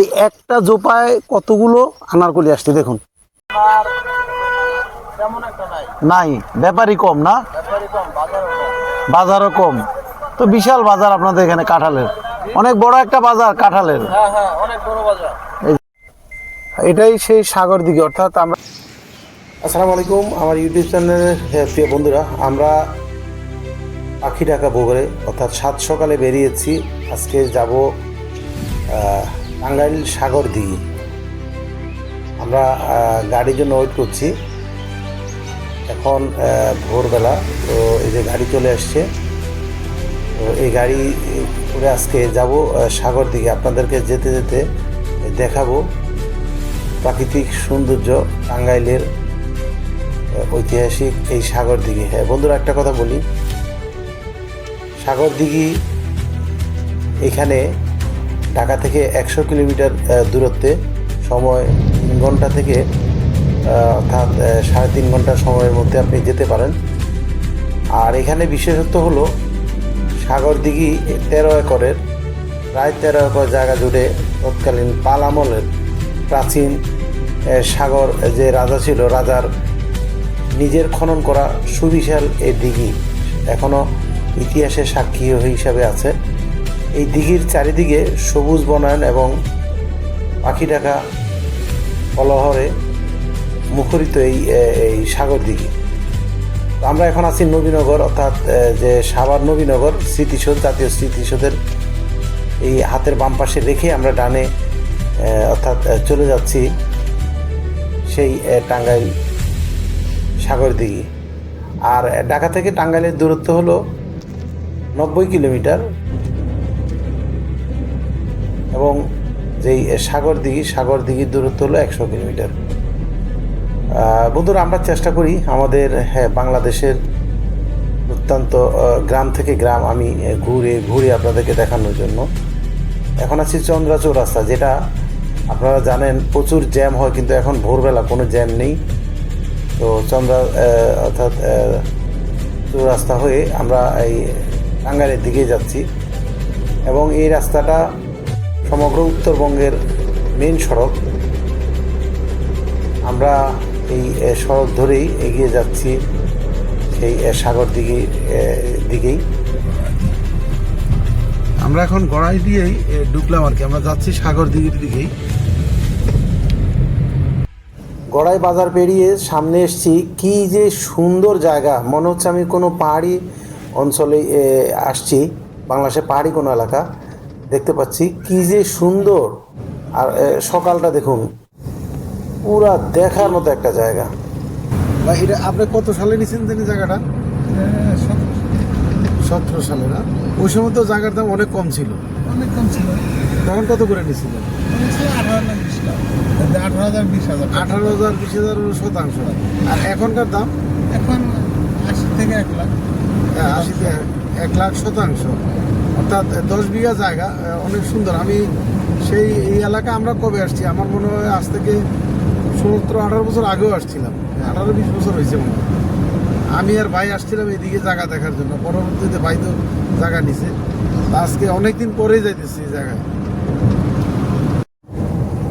এই একটা জোপায় কতগুলো আনারকলি আসছে দেখুন। নাই, ব্যাপারই কম না, বাজারও কম। তো বিশাল বাজার আপনাদের এখানে কাঁঠালের, অনেক বড় একটা বাজার কাঁঠালের। অনেক বড় বাজার। এটাই সেই সাগর দিকে, অর্থাৎ আমরা। আসসালামু আলাইকুম আমার ইউটিউব চ্যানেলের প্রিয় বন্ধুরা, আমরা পাখিঢাকা বগুড়ে অর্থাৎ সাত সকালে বেরিয়েছি। আজকে যাব টাঙ্গাইল সাগর দিঘি। আমরা গাড়ির জন্য ওয়েট করছি। এখন ভোরবেলা, তো এই যে গাড়ি চলে আসছে, তো এই গাড়ি করে আজকে যাব সাগর দিঘি। আপনাদেরকে যেতে যেতে দেখাবো প্রাকৃতিক সৌন্দর্য টাঙ্গাইলের ঐতিহাসিক এই সাগর দিঘি। হ্যাঁ বন্ধুরা, একটা কথা বলি, সাগর দিঘি এখানে ঢাকা থেকে 100 কিলোমিটার দূরত্বে, সময় 3 ঘন্টা থেকে অর্থাৎ 3.5 ঘন্টা সময়ের মধ্যে আপনি যেতে পারেন। আর এখানে বিশেষত্ব হলো সাগর দিঘি 13 একরের, প্রায় 13 একর জায়গা জুড়ে তৎকালীন পাল আমলের প্রাচীন সাগর যে রাজা ছিল, রাজার নিজের খনন করা সুবিশাল এই দিঘি এখনও ইতিহাসের সাক্ষী হিসাবে আছে। এই দিঘির চারিদিকে সবুজ বনায়ন এবং পাখিঢাকা কলহরে মুখরিত এই সাগর দিঘি। আমরা এখন আছি নবীনগর, অর্থাৎ যে সাভার নবীনগর স্মৃতিসৌধ, জাতীয় স্মৃতিসৌধের এই হাতের বাম পাশে রেখে আমরা ডানে অর্থাৎ চলে যাচ্ছি সেই টাঙ্গাইল সাগর দিঘি। আর ঢাকা থেকে টাঙ্গাইলের দূরত্ব হলো 90 কিলোমিটার এবং যেই সাগর দিঘির দূরত্ব হলো 100 কিলোমিটার। বন্ধুরা, আমরা চেষ্টা করি আমাদের বাংলাদেশের অত্যন্ত গ্রাম থেকে গ্রাম আমি ঘুরে আপনাদেরকে দেখানোর জন্য। এখন আছি চন্দ্রা চৌরাস্তা, যেটা আপনারা জানেন প্রচুর জ্যাম হয়, কিন্তু এখন ভোরবেলা কোনো জ্যাম নেই। তো চন্দ্রা অর্থাৎ চৌরাস্তা হয়ে আমরা এই টাঙ্গাইলের দিকে যাচ্ছি এবং এই রাস্তাটা সমগ্র উত্তরবঙ্গের মেন সড়ক। আমরা এই সড়ক ধরেই এগিয়ে যাচ্ছি সেই সাগর দিকেই। আমরা এখন গড়াই দিয়েই ঢুকলাম আর কি, আমরা যাচ্ছি সাগর দিঘির দিকেই। গড়াই বাজার পেরিয়ে সামনে এসেছি, কি যে সুন্দর জায়গা, মনে হচ্ছে আমি কোনো পাহাড়ি অঞ্চলে আসছি, বাংলাদেশের পাহাড়ি কোনো এলাকা দেখতে পাচ্ছি। কি যে সুন্দর। আর সকালটা দেখুন, পুরা দেখার মতো একটা জায়গা। বা এটা আপনি কত সালে নিয়েছেন জানি জায়গাটা? 17 সালে না? ওই সময় তো জায়গার দাম অনেক কম ছিল। তখন কত করে নিয়েছিলেন? 18,000-20,000 শতাংশ। আর এখনকার দাম? এখন 80 থেকে 1 লাখ। হ্যাঁ, 80 থেকে 1 লাখ শতাংশ, অর্থাৎ 10 বিঘা জায়গা। অনেক সুন্দর। আমি এই এলাকা আমরা কবে আসছি, আমার মনে হয় আজ থেকে 17-18 বছর আগেও আসছিলাম। 18-20 বছর হয়েছে মনে হয়। আমি আর ভাই আসছিলাম এদিকে জায়গা দেখার জন্য, পরবর্তীতে ভাই তো জায়গা নিছে। আজকে অনেকদিন পরেই যাইতেছি এই জায়গায়।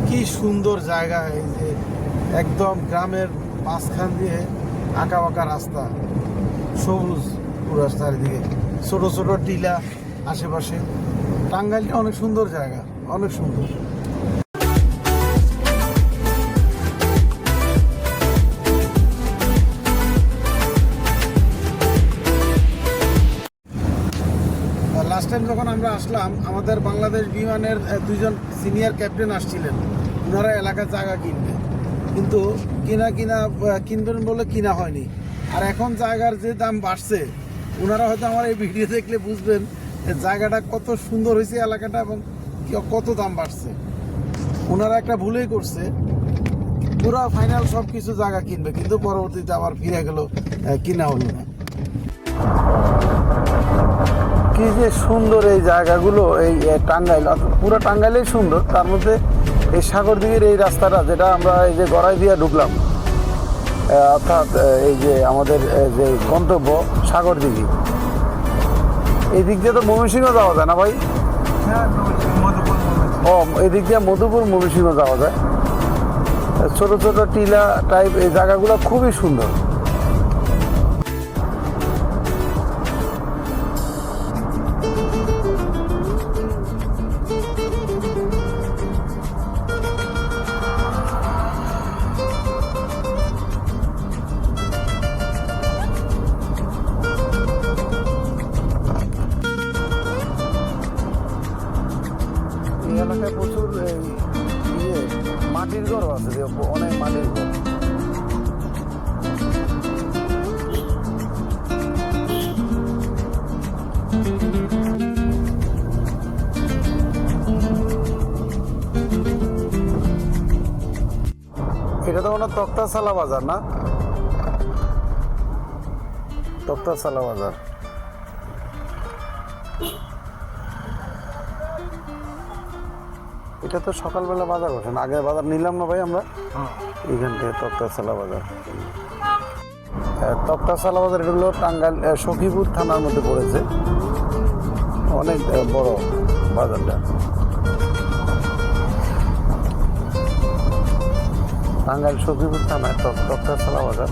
কি সুন্দর জায়গা, এই যে একদম গ্রামের মাঝখান দিয়ে আঁকা বাঁকা রাস্তা, সবুজ পুরো চারিদিকে, ছোট ছোট টিলা আশেপাশে। টাঙ্গাইলটা অনেক সুন্দর জায়গা, অনেক সুন্দর। লাস্ট টাইম যখন আমরা আসলাম, আমাদের বাংলাদেশ বিমানের 2জন সিনিয়র ক্যাপ্টেন আসছিলেন। ওনারা এলাকার জায়গা কিনবে, কিন্তু কিনবেন বলে কিনা হয়নি। আর এখন জায়গার যে দাম বাড়ছে, ওনারা হয়তো আমার এই ভিডিও দেখলে বুঝবেন জায়গাটা কত সুন্দর হয়েছে এলাকাটা এবং কত দাম বাড়ছে। ওনারা একটা ভুলেই করছে, পুরো ফাইনাল সব কিছু জায়গা কিনবে, কিন্তু পরবর্তীতে আবার ফিরে গেল, কিনা হলো না। কি যে সুন্দর এই জায়গাগুলো, এই টাঙ্গাইল, পুরো টাঙ্গাইলেই সুন্দর। তার মধ্যে এই সাগর দিঘির এই রাস্তাটা, যেটা আমরা এই যে গড়াই দিয়ে ঢুকলাম, অর্থাৎ এই যে আমাদের যে গন্তব্য সাগর দিঘি, এই দিক দিয়ে তো ময়মনসিংহ যাওয়া যায় না ভাই? হ্যাঁ, ও এদিক দিয়ে মধুপুর ময়মনসিংহ যাওয়া যায়। ছোট ছোট টিলা টাইপ এই জায়গাগুলো খুবই সুন্দর। এই এলাকায় প্রচুর মাটির ঘর আছে, অনেক মাটির ঘর। এটা তো কোনো তক্তাশালা বাজার না? তক্তাশালা বাজার। এটা তো সকালবেলা বাজার বসে না? আগে বাজার নিলাম না ভাই আমরা এইখান থেকে তক্তাশালা বাজার। তক্তাশালা বাজার এটা হলো টাঙ্গাইল সখীপুর থানার মধ্যে পড়েছে, অনেক বড় বাজারটা। টাঙ্গাইল সখীপুর থানায় তক্তাশালা বাজার।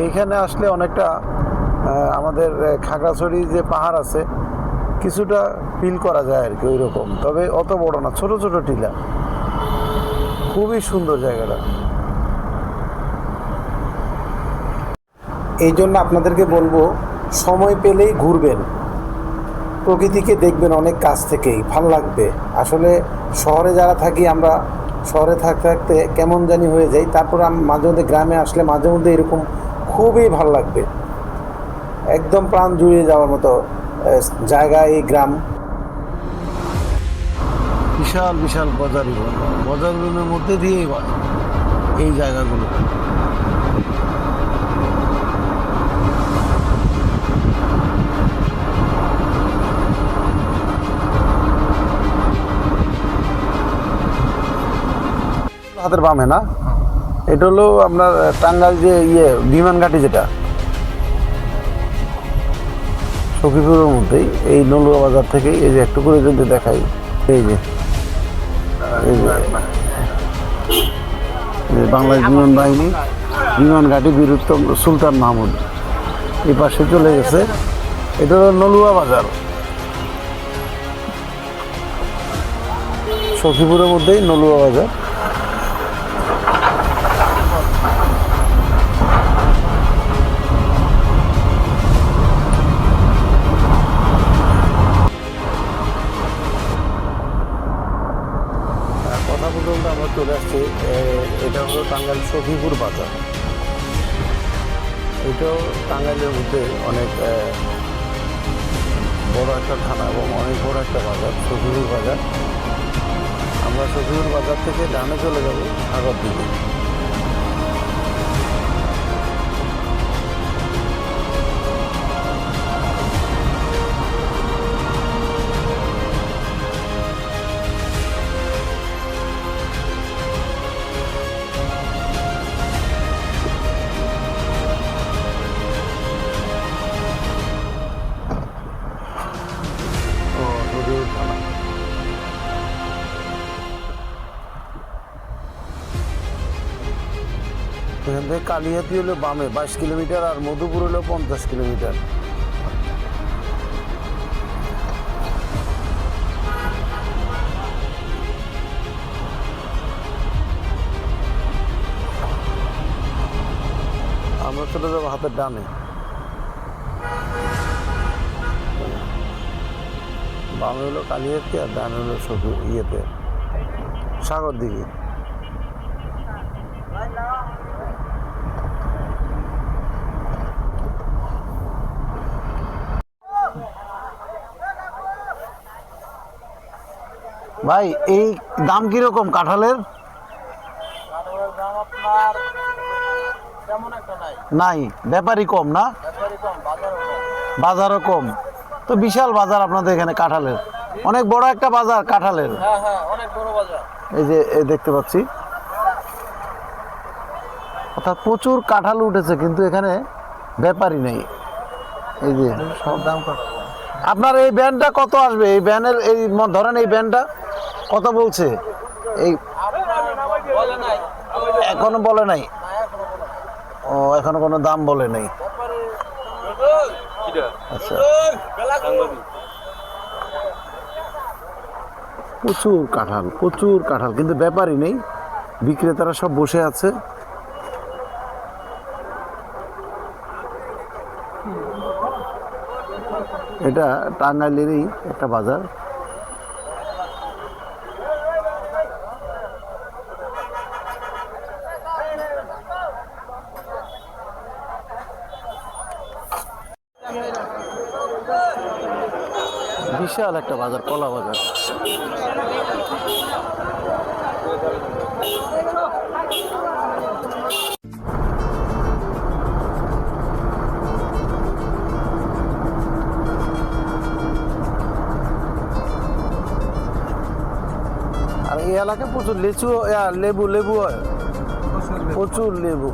এইখানে আসলে অনেকটা আমাদের খাগড়াছড়ি যে পাহাড় আছে কিছুটা ফিল করা যায় আর কি ওই রকম, তবে অত বড় না, ছোট ছোট টিলা। খুবই সুন্দর জায়গাটা। এই জন্য আপনাদেরকে বলবো সময় পেলেই ঘুরবেন, প্রকৃতিকে দেখবেন অনেক কাছ থেকেই, ভালো লাগবে। আসলে শহরে যারা থাকি আমরা, শহরে থাকতে থাকতে কেমন জানি হয়ে যাই, তারপর মাঝে মধ্যে গ্রামে আসলে মাঝে মধ্যে এরকম খুবই ভালো লাগবে, একদম প্রাণ জুড়িয়ে যাওয়ার মতো জায়গা এই গ্রাম। বিশাল বিশাল বজারগুলোর মধ্যে দিয়েই এই জায়গাগুলো। হাতের বামে না? এটা হলো আপনার টাঙ্গাইল যে বিমান ঘাঁটি, যেটা সখীপুরের মধ্যেই, এই নলুয়া বাজার থেকেই এই যে একটু করে যদি দেখাই, এই যে বাংলাদেশ বিমান বাহিনী বিমান ঘাঁটি বীরুত্তম সুলতান মাহমুদ এই পাশে চলে গেছে। এটা হলো নলুয়া বাজার, সখীপুরের মধ্যেই নলুয়া বাজার। কথা পর্যন্ত আমরা চলে আসছি, এটা হলো টাঙ্গাইল সখীপুর বাজার। এটাও টাঙ্গাইলের মধ্যে অনেক বড় একটা থানা এবং অনেক বড় একটা বাজার, সখীপুর বাজার। আমরা শফিপুর বাজার থেকে ডানে চলে যাব সাগর দিকে। শফিপুর থানা। এখান থেকে কালিহাতি হলো বামে 22 কিলোমিটার, আর মধুপুর হলো 50 কিলোমিটার। আমরা চলে যাবো হাতের ডানে। বামে হলো কালিহাতি আর ডানে হলো সাগর দিকে। ভাই এই দাম কিরকম কাঁঠালের? কাঁঠালের দাম আপনার তেমন একটা নাই। নাই, ব্যাপারই কম না? ব্যাপারই কম, বাজারও কম। বাজারও কম। তো বিশাল বাজার আপনাদের এখানে কাঁঠালের, অনেক বড় একটা বাজার কাঁঠালের। হ্যাঁ হ্যাঁ, অনেক বড় বাজার। এই যে এই দেখতে পাচ্ছি, অর্থাৎ প্রচুর কাঁঠাল উঠেছে, কিন্তু এখানে ব্যাপারই নেই। এই যে সব দাম কত? আপনার এই ব্যান্ডটা কত আসবে? এই ব্যানের এই ধরেন এই ব্যান্ডটা কত বলছে? এই আপনার বলে নাই। এখনো বলে নাই? না, এখনো বলে নাই। ও, এখনো কোনো দাম বলে নাই। ব্যাপারে আচ্ছা, প্রচুর কাঁঠাল, কিন্তু ব্যাপারই নেই, বিক্রেতারা সব বসে আছে। এটা টাঙ্গাইলেরই একটা বাজার। বিশাল একটা বাজার, কলা বাজার। আর এই এলাকায় প্রচুর লেবু হয়, প্রচুর লেবু।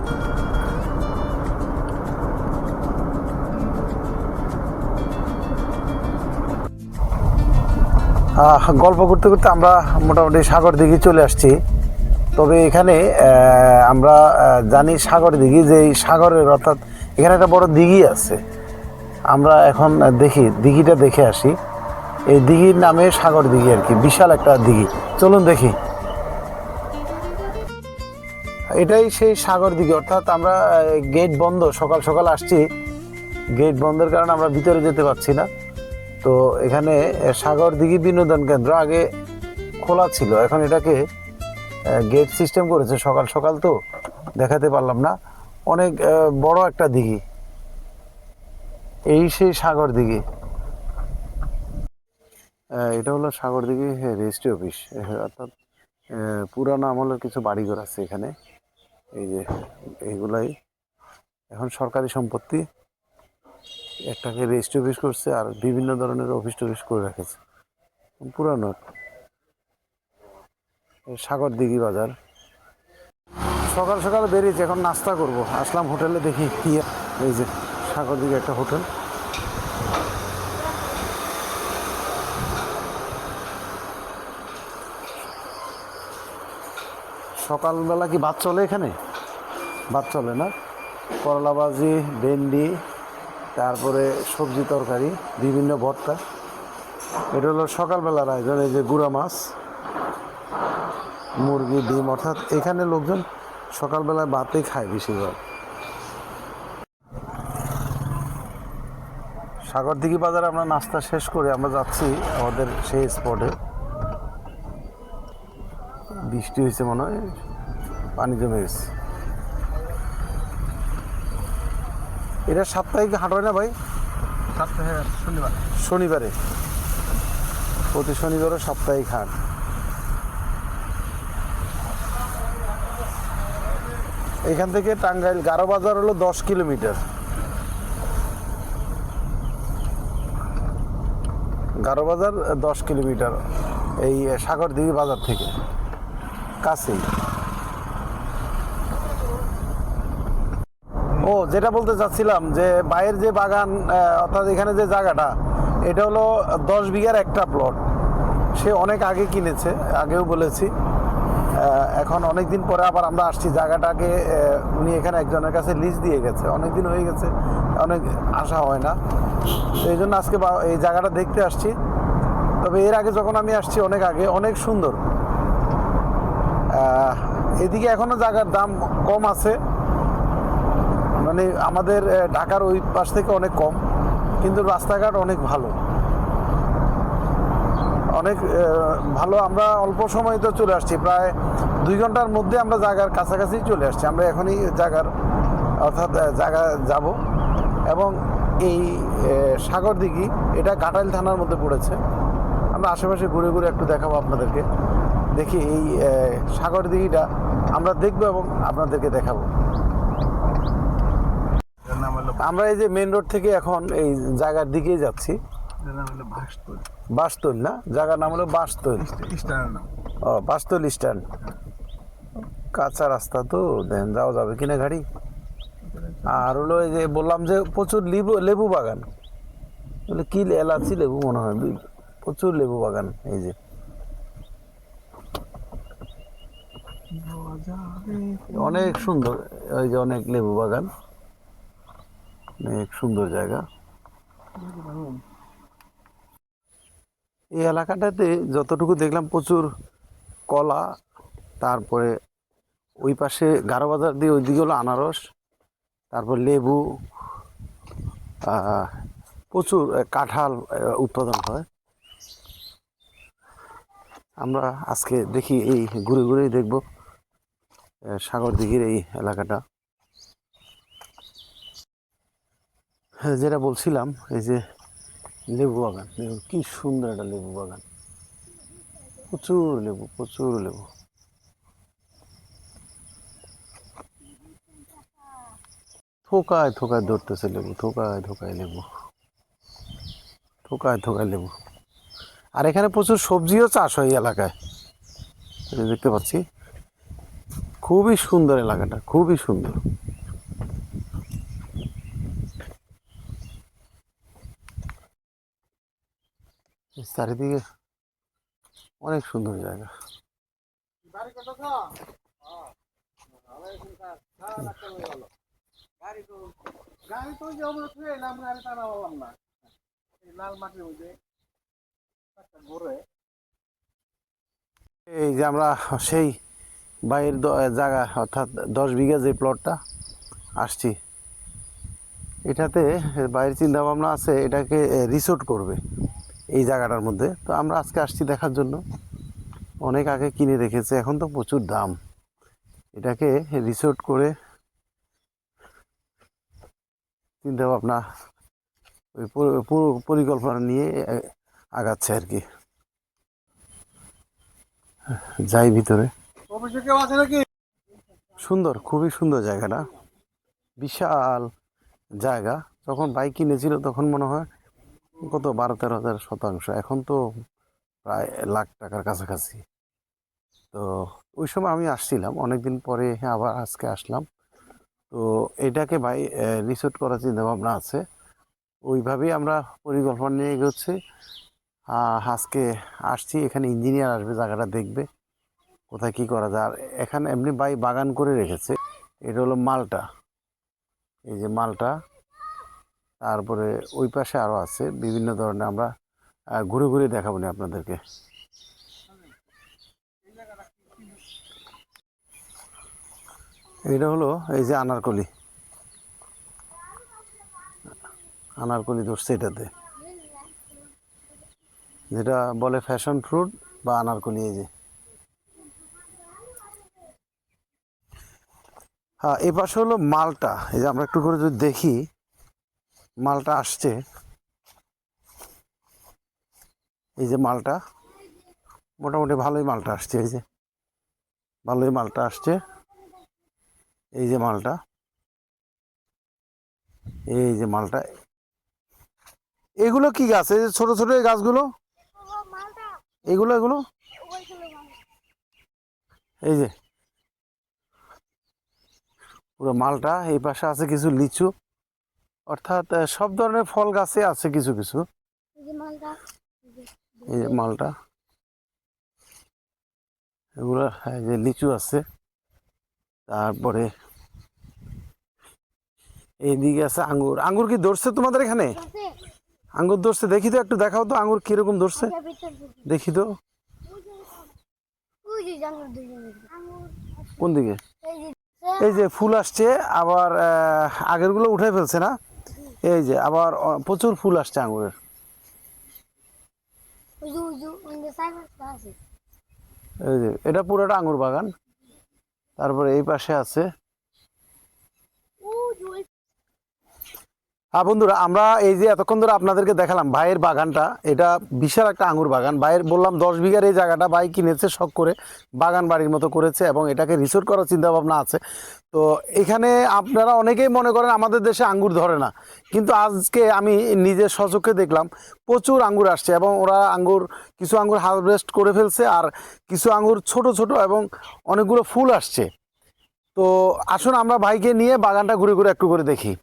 গল্প করতে করতে আমরা মোটামুটি সাগর দিঘি চলে আসছি। তবে এখানে আমরা জানি সাগর দিঘি, যে এই সাগরের, অর্থাৎ এখানে একটা বড় দিঘি আছে। আমরা এখন দেখি, দিঘিটা দেখে আসি। এই দিঘির নামে সাগর দিঘি আর কি, বিশাল একটা দিঘি। চলুন দেখি। এটাই সেই সাগর দিঘি, অর্থাৎ আমরা গেট বন্ধ, সকাল সকাল আসছি, গেট বন্ধের কারণে আমরা ভিতরে যেতে পারছি না। তো এখানে সাগর দিঘি বিনোদন কেন্দ্র আগে খোলা ছিল, এখন এটাকে গেট সিস্টেম করেছে। সকাল সকাল তো দেখাতে পারলাম না। অনেক বড় একটা দিঘি, এই সেই সাগর দিঘি। এটা হলো সাগর দিঘি রেজিস্ট্রি অফিস, অর্থাৎ পুরানো আমলের কিছু বাড়িঘর আছে এখানে। এই যে এইগুলাই এখন সরকারি সম্পত্তি। একটাকে রেজিস্ট্রি অফিস করছে, আর বিভিন্ন ধরনের অফিস টফিস করে রেখেছে, পুরানো। সাগর দিঘি বাজার। সকাল সকাল বেরিয়েছি, এখন নাস্তা করব। আসলাম হোটেলে, দেখি কি। এই যে সাগর দিঘি একটা হোটেল। সকালবেলা কি ভাত চলে এখানে? ভাত চলে না? করলা ভাজি, ভেন্ডি, তারপরে সবজি তরকারি, বিভিন্ন ভর্তা। এটা হলো সকালবেলার আয়োজন। এই যে গুঁড়া মাছ, মুরগি, ডিম, অর্থাৎ এখানে লোকজন সকালবেলায় ভাতই খায় বেশিরভাগ। সাগর দিঘি বাজারে আমরা নাস্তা শেষ করে আমরা যাচ্ছি আমাদের সেই স্পটে। বৃষ্টি হয়েছে মনে হয়, পানি জমে গেছে। এটা সাপ্তাহিক হাট হয় না ভাই? শনিবার, শনিবারে, প্রতি শনিবারে সাপ্তাহিক হাট। এখান থেকে টাঙ্গাইল গারো বাজার হলো 10 কিলোমিটার। গারো বাজার 10 কিলোমিটার এই সাগরদিঘি বাজার থেকে, কাছেই। ও যেটা বলতে চাচ্ছিলাম যে বাইরের যে বাগান, অর্থাৎ এখানে যে জায়গাটা, এটা হলো 10 বিঘার একটা প্লট। সে অনেক আগে কিনেছে, আগেও বলেছি। এখন অনেক দিন পরে আবার আমরা আসছি জায়গাটাকে, উনি এখানে একজনের কাছে লিজ দিয়ে গেছে, অনেক দিন হয়ে গেছে, অনেক আসা হয় না। তো এই জন্য আজকে এই জায়গাটা দেখতে আসছি। তবে এর আগে যখন আমি আসছি অনেক আগে, অনেক সুন্দর। এদিকে এখনো জায়গার দাম কম আছে, মানে আমাদের ঢাকার ওই পাশ থেকে অনেক কম, কিন্তু রাস্তাঘাট অনেক ভালো, অনেক ভালো। আমরা অল্প সময় তো চলে আসছি, প্রায় 2 ঘন্টার মধ্যে আমরা জায়গার কাছাকাছি চলে আসছি। আমরা এখনই জায়গার, অর্থাৎ জায়গা যাব। এবং এই সাগরদিঘি এটা ঘাটাইল থানার মধ্যে পড়েছে। আমরা আশেপাশে ঘুরে ঘুরে একটু দেখাবো আপনাদেরকে। দেখি এই সাগরদিঘিটা আমরা দেখবো এবং আপনাদেরকে দেখাবো। আমরা এই যে মেন রোড থেকে এখন এই জায়গার দিকেই যাচ্ছি। বাসতল না, জায়গার নাম হলো বাসতল। ও, বাসতল স্ট্যান্ড। কাঁচা রাস্তা তো, দেন যাওয়া যাবে কিনা গাড়ি। আর হলো এই যে বললাম যে প্রচুর লেবু বাগান, বলে কি এলাচি লেবু মনে হয়, প্রচুর লেবু বাগান। এই যে অনেক সুন্দর, ওই যে অনেক লেবু বাগান, অনেক সুন্দর জায়গা। এই এলাকাটাতে যতটুকু দেখলাম প্রচুর কলা, তারপরে ওই পাশে গারো বাজার দিয়ে ওইদিকে হলো আনারস, তারপর লেবু, প্রচুর কাঁঠাল উৎপাদন হয়। আমরা আজকে দেখি, এই ঘুরে ঘুরেই দেখব সাগরদিঘির এই এলাকাটা। হ্যাঁ, যেটা বলছিলাম, এই যে লেবু বাগান, দেখুন কি সুন্দর একটা লেবু বাগান, প্রচুর লেবু, প্রচুর লেবু। থোকায় থোকায় ধরতেছে লেবু, থোকায় থোকায় লেবু, থোকায় থোকায় লেবু। আর এখানে প্রচুর সবজিও চাষ হয় এই এলাকায়, দেখতে পাচ্ছি। খুবই সুন্দর এলাকাটা, খুবই সুন্দর। চারিদিকে অনেক সুন্দর জায়গা। এই যে আমরা সেই বাইরের জায়গা, অর্থাৎ 10 বিঘা যে প্লটটা আসছি, এটাতে বাইরের চিন্তা ভাবনা আছে এটাকে রিসোর্ট করবে এই জায়গাটার মধ্যে। তো আমরা আজকে আসছি দেখার জন্য। অনেক আগে কিনে রেখেছে, এখন তো প্রচুর দাম। এটাকে রিসোর্ট করে চিন্তা ভাবনা, ওই পুরো পরিকল্পনা নিয়ে আগাচ্ছে আর কি। যাই ভিতরে। সুন্দর, খুবই সুন্দর জায়গাটা, বিশাল জায়গা। যখন বাইক কিনেছিল তখন মনে হয় কত 12-13 হাজার শতাংশ, এখন তো প্রায় লাখ টাকার কাছাকাছি। তো ওই সময় আমি আসছিলাম, অনেকদিন পরে আবার আজকে আসলাম। তো এটাকে রিসোর্ট করার চিন্তা ভাবনা আছে, ওইভাবেই আমরা পরিকল্পনা নিয়ে এগোচ্ছি। আজকে আসছি, এখানে ইঞ্জিনিয়ার আসবে, জায়গাটা দেখবে কোথায় কি করা যায়। আর এখানে এমনি বাগান করে রেখেছে। এটা হলো মালটা, এই যে মালটা। তারপরে ওই পাশে আরও আছে বিভিন্ন ধরনের, আমরা ঘুরে ঘুরে দেখাবো না আপনাদেরকে। এটা হলো এই যে আনারকলি, আনারকলি ধরছে এটাতে, যেটা বলে ফ্যাশন ফ্রুট বা আনারকলি। এই যে হ্যাঁ, এ পাশে হলো মালটা। এই যে আমরা একটু করে যদি দেখি, মালটা আসছে, এই যে মালটা, মোটামুটি ভালোই মালটা আসছে, এই যে ভালোই মালটা আসছে। এই যে মালটা, এই যে মালটা, এগুলো কি গাছ? এই যে ছোট ছোট এই গাছগুলো, এগুলো এগুলো এই যে পুরো মালটা। এই পাশে আছে কিছু লিচু, অর্থাৎ সব ধরনের ফল গাছে আছে কিছু কিছু। এই যে মালটা, এগুলো এই যে লিচু আছে। তারপরে এইদিকে আছে আঙ্গুর। আঙ্গুর কি ধরছে তোমাদের এখানে? আঙ্গুর ধরছে, দেখি তো, একটু দেখাও তো আঙ্গুর কিরকম ধরছে, দেখি তো। কোন দিকে? এই যে ফুল আসছে আবার, আগের গুলো উঠে ফেলছে না? এই যে আবার প্রচুর ফুল আসছে আঙ্গুরের। এই যে এটা পুরোটা আঙ্গুর বাগান। তারপরে এই পাশে আছে। হ্যাঁ বন্ধুরা, আমরা এই যে এতক্ষণ ধরে আপনাদেরকে দেখালাম ভাইয়ের বাগানটা, এটা বিশাল একটা আঙ্গুর বাগান। ভাইয়ের বললাম 10 বিঘার এই জায়গাটা ভাই কিনেছে শখ করে, বাগান বাড়ির মতো করেছে এবং এটাকে রিসোর্ট করার চিন্তা ভাবনা আছে। তো এখানে আপনারা অনেকেই মনে করেন আমাদের দেশে আঙ্গুর ধরে না, কিন্তু আজকে আমি নিজে স্বচক্ষে দেখলাম প্রচুর আঙ্গুর আসছে এবং ওরা আঙ্গুর, কিছু আঙ্গুর হারভেস্ট করে ফেলছে আর কিছু আঙ্গুর ছোট ছোট এবং অনেকগুলো ফুল আসছে। তো আসুন আমরা ভাইকে নিয়ে বাগানটা ঘুরে ঘুরে একটু করে দেখি।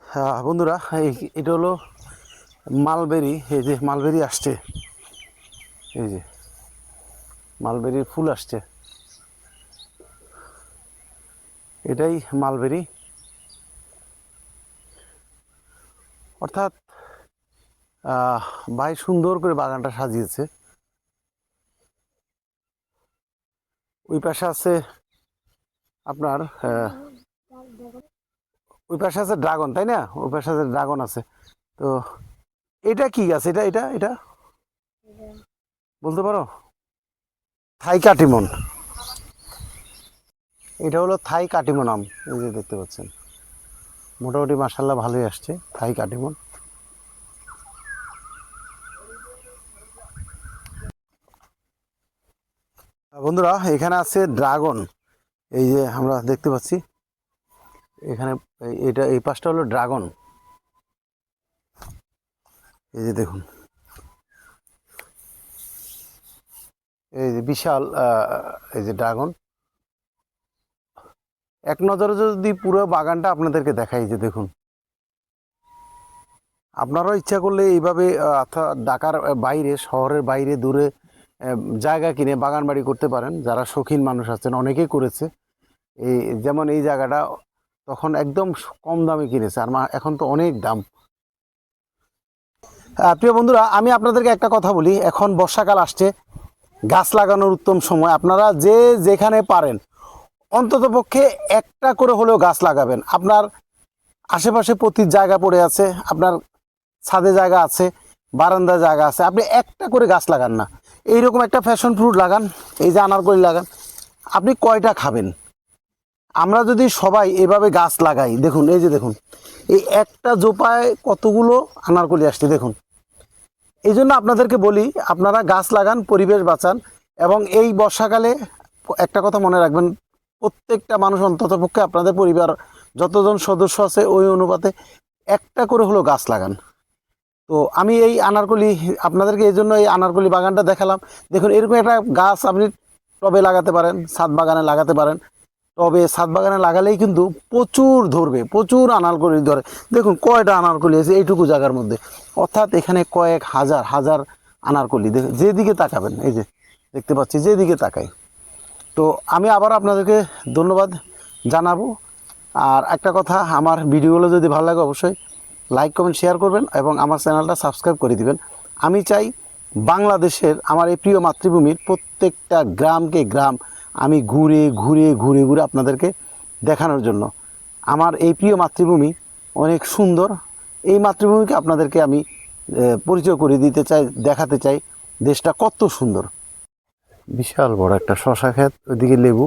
হ্যাঁ বন্ধুরা, এটা হলো মালবেরি। এই যে মালবেরি আসছে, এই যে মালবেরির ফুল আসছে, এটাই মালবেরি। অর্থাৎ ভাই সুন্দর করে বাগানটা সাজিয়েছে। ওই পাশে আছে আপনার ওই পাশে আছে ড্রাগন, তাই না? ওই পাশে আছে ড্রাগন আছে। তো এটা কি গাছ? এটা এটা এটা বলতে পারো? থাই কাটিমন। এটা হলো থাই কাটিমন আম। এই যে দেখতে পাচ্ছেন, মোটামুটি মাশাআল্লাহ ভালোই আসছে থাই কাটিমন। বন্ধুরা এখানে আছে ড্রাগন, এই যে আমরা দেখতে পাচ্ছি এখানে। এটা এই পাশটা হলো ড্রাগন, এই যে দেখুন, এই যে বিশাল এই যে ড্রাগন। এক নজরে যদি পুরো বাগানটা আপনাদেরকে দেখাই, যে দেখুন, আপনারাও ইচ্ছা করলে এইভাবে অর্থাৎ ঢাকার বাইরে, শহরের বাইরে দূরে জায়গা কিনে বাগান বাড়ি করতে পারেন। যারা শৌখিন মানুষ আছেন অনেকেই করেছে। এই যেমন এই জায়গাটা তখন একদম কম দামে কিনেছে, আর এখন তো অনেক দাম। প্রিয় বন্ধুরা, আমি আপনাদেরকে একটা কথা বলি, এখন বর্ষাকাল আসছে, গাছ লাগানোর উত্তম সময়। আপনারা যে যেখানে পারেন অন্ততপক্ষে একটা করে হলেও গাছ লাগাবেন। আপনার আশেপাশে প্রতি জায়গা পড়ে আছে, আপনার ছাদে জায়গা আছে, বারান্দায় জায়গা আছে, আপনি একটা করে গাছ লাগান না। এইরকম একটা ফ্যাশন ফ্রুট লাগান, এই যে আনারকলি লাগান, আপনি কয়টা খাবেন? আমরা যদি সবাই এভাবে গাছ লাগাই, দেখুন এই যে দেখুন, এই একটা জোপায় কতগুলো আনারকলি আসছে দেখুন। এই জন্য আপনাদেরকে বলি, আপনারা গাছ লাগান, পরিবেশ বাঁচান। এবং এই বর্ষাকালে একটা কথা মনে রাখবেন, প্রত্যেকটা মানুষ অন্ততপক্ষে আপনাদের পরিবার যতজন সদস্য আছে ওই অনুপাতে একটা করে হলো গাছ লাগান। তো আমি এই আনারকলি আপনাদেরকে এই জন্য এই আনারকলি বাগানটা দেখালাম। দেখুন এরকম একটা গাছ আপনি টবে লাগাতে পারেন, ছাদ বাগানে লাগাতে পারেন। টবে ছাদ বাগানে লাগালেই কিন্তু প্রচুর ধরবে, প্রচুর আনারকলি ধরে। দেখুন কয়টা আনারকলি আছে এইটুকু জায়গার মধ্যে, অর্থাৎ এখানে কয়েক হাজার হাজার আনারকলি। যেদিকে তাকাবেন, এই যে দেখতে পাচ্ছি, যেদিকে তাকাই। তো আমি আবার আপনাদেরকে ধন্যবাদ জানাবো। আর একটা কথা, আমার ভিডিওগুলো যদি ভালো লাগে অবশ্যই লাইক কমেন্ট শেয়ার করবেন এবং আমার চ্যানেলটা সাবস্ক্রাইব করে দিবেন। আমি চাই বাংলাদেশের, আমার এই প্রিয় মাতৃভূমির প্রত্যেকটা গ্রামকে গ্রাম আমি ঘুরে ঘুরে ঘুরে ঘুরে আপনাদেরকে দেখানোর জন্য। আমার এই প্রিয় মাতৃভূমি অনেক সুন্দর। এই মাতৃভূমিকে আপনাদেরকে আমি পরিচয় করে দিতে চাই, দেখাতে চাই দেশটা কত সুন্দর। বিশাল বড় একটা শশা ক্ষেত, ওইদিকে লেবু,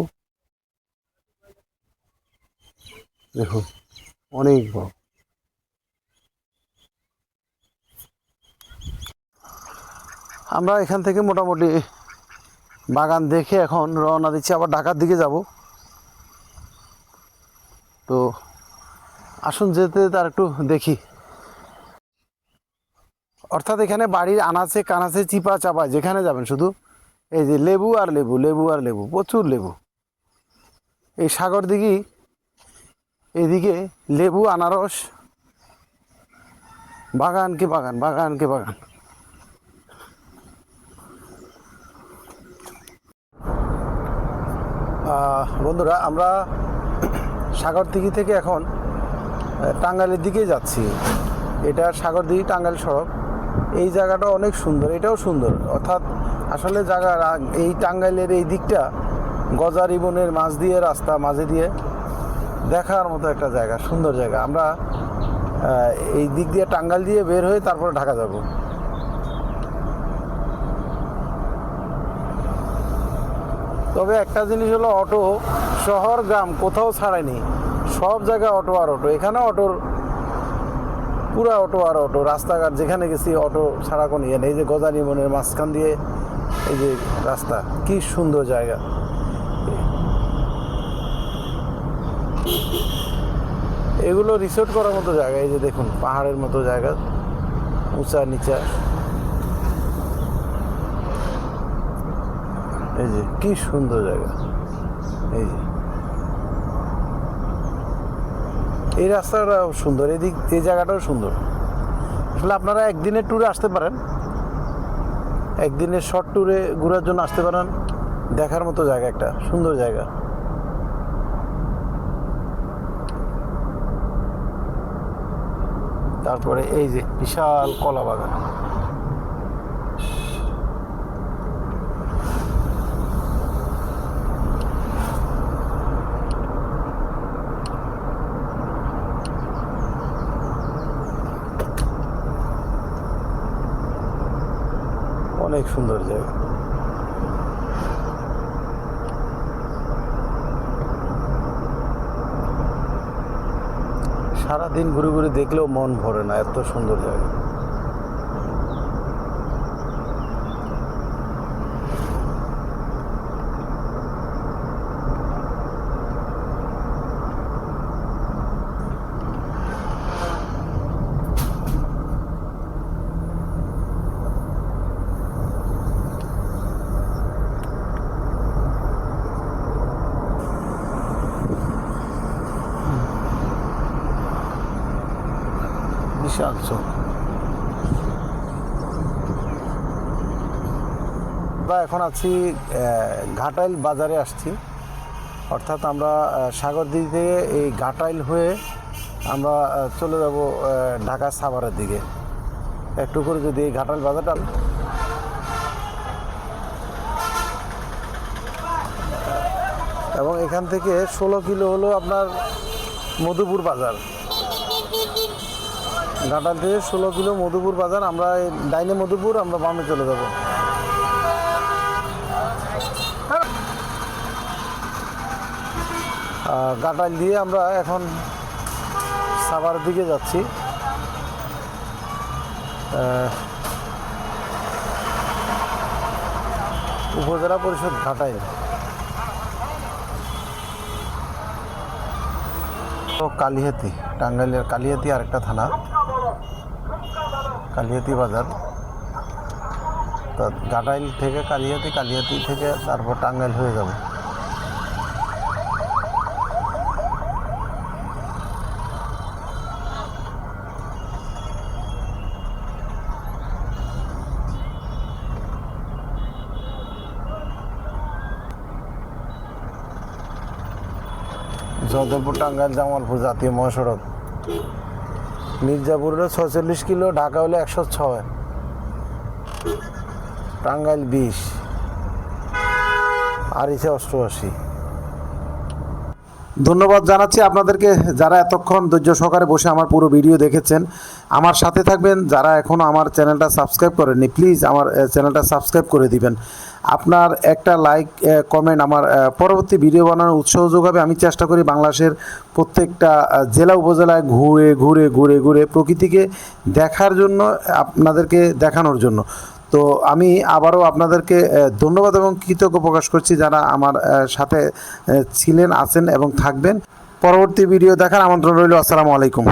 দেখুন অনেক বড়। আমরা এখান থেকে মোটামুটি বাগান দেখে এখন রওনা দিচ্ছি, আবার ঢাকার দিকে যাব। তো আসুন যেতে তার একটু দেখি। অর্থাৎ এখানে বাড়ির আনাচে কানাচে চিপা চাপা যেখানে যাবেন শুধু এই যে লেবু আর লেবু, লেবু আর লেবু, প্রচুর লেবু। এই সাগর দিঘি এদিকে লেবু, আনারস, বাগান কি বাগান, বাগান কি বাগান। বন্ধুরা, আমরা সাগরদিঘি থেকে এখন টাঙ্গাইলের দিকে যাচ্ছি। এটা সাগরদিঘি টাঙ্গাইল সড়ক। এই জায়গাটা অনেক সুন্দর, এটাও সুন্দর। অর্থাৎ আসলে জায়গার এই টাঙ্গাইলের এই দিকটা গজারি বনের মাঝ দিয়ে রাস্তা, মাঝে দিয়ে দেখার মতো একটা জায়গা, সুন্দর জায়গা। আমরা এই দিক দিয়ে টাঙ্গাইল দিয়ে বের হয়ে তারপরে ঢাকা যাব। তবে একটা জিনিস হলো, অটো শহর গ্রাম কোথাও ছাড়ায়নি, সব জায়গায় অটো আর অটো। এখানে অটোর পুরা অটো আর অটো, রাস্তাঘাট যেখানে গেছি অটো ছাড়া কোনো ইয়ে নেই। এই যে গজারি বনের মাঝখান দিয়ে এই যে রাস্তা, কি সুন্দর জায়গা। এগুলো রিসোর্ট করার মতো জায়গা। এই যে দেখুন, পাহাড়ের মতো জায়গা, উঁচা নিচা। এই যে কি সুন্দর জায়গা। এই যে এই রাস্তাটাও সুন্দর, এদিক এই জায়গাটাও সুন্দর। আসলে আপনারা একদিনের ট্যুরে আসতে পারেন, একদিনের শর্ট ট্যুরে ঘোরার জন্য আসতে পারেন। দেখার মতো জায়গা, একটা সুন্দর জায়গা। তারপরে এই যে বিশাল কলা বাগান। অনেক সুন্দর জায়গা। সারাদিন ঘুরে ঘুরে দেখলেও মন ভরে না, এত সুন্দর জায়গা। বিশাল চোখ। আমরা এখন আছি ঘাটাইল বাজারে আসছি। অর্থাৎ আমরা সাগরদিঘি থেকে এই ঘাটাইল হয়ে আমরা চলে যাব ঢাকা সাভারের দিকে। একটু করে যদি এই ঘাটাইল বাজারটা, এবং এখান থেকে 16 কিলো হলো আপনার মধুপুর বাজার। ঘাটাল থেকে 16 কিলো মধুপুর বাজার। আমরা ডাইনে মধুপুর, আমরা বামে চলে যাব। ঘাটাল দিয়ে আমরা এখন সাভারের দিকে যাচ্ছি। উপজেলা পরিষদ ঘাটাইল। কালিহাতি, টাঙ্গাইলের কালিহাতি আরেকটা থানা, কালিহাতি বাজার। তা ঘাটাইল থেকে কালিহাতি, কালিহাতি থেকে তারপর টাঙ্গাইল হয়ে যাব। জয়দেবপুর টাঙ্গাইল জামালপুর জাতীয় মহাসড়ক। মির্জাপুর হলো 46 কিলো, ঢাকা হলো 106, টাঙ্গাইল 20, আরিচা 88। ধন্যবাদ জানাচ্ছি আপনাদেরকে যারা এতক্ষণ ধৈর্য সহকারে বসে আমার পুরো ভিডিও দেখেছেন। আমার সাথে থাকবেন। যারা এখনও আমার চ্যানেলটা সাবস্ক্রাইব করেননি, প্লিজ আমার চ্যানেলটা সাবস্ক্রাইব করে দিবেন। আপনার একটা লাইক, কমেন্ট আমার পরবর্তী ভিডিও বানানোর উৎসাহ যোগাবে। আমি চেষ্টা করি বাংলাদেশের প্রত্যেকটা জেলা উপজেলায় ঘুরে ঘুরে ঘুরে ঘুরে প্রকৃতিকে দেখার জন্য, আপনাদেরকে দেখানোর জন্য। তো আমি আবারও আপনাদেরকে ধন্যবাদ এবং কৃতজ্ঞ প্রকাশ করছি যারা আমার সাথে ছিলেন, আছেন এবং থাকবেন। পরবর্তী ভিডিও দেখার আমন্ত্রণ রইল। আসসালামু আলাইকুম।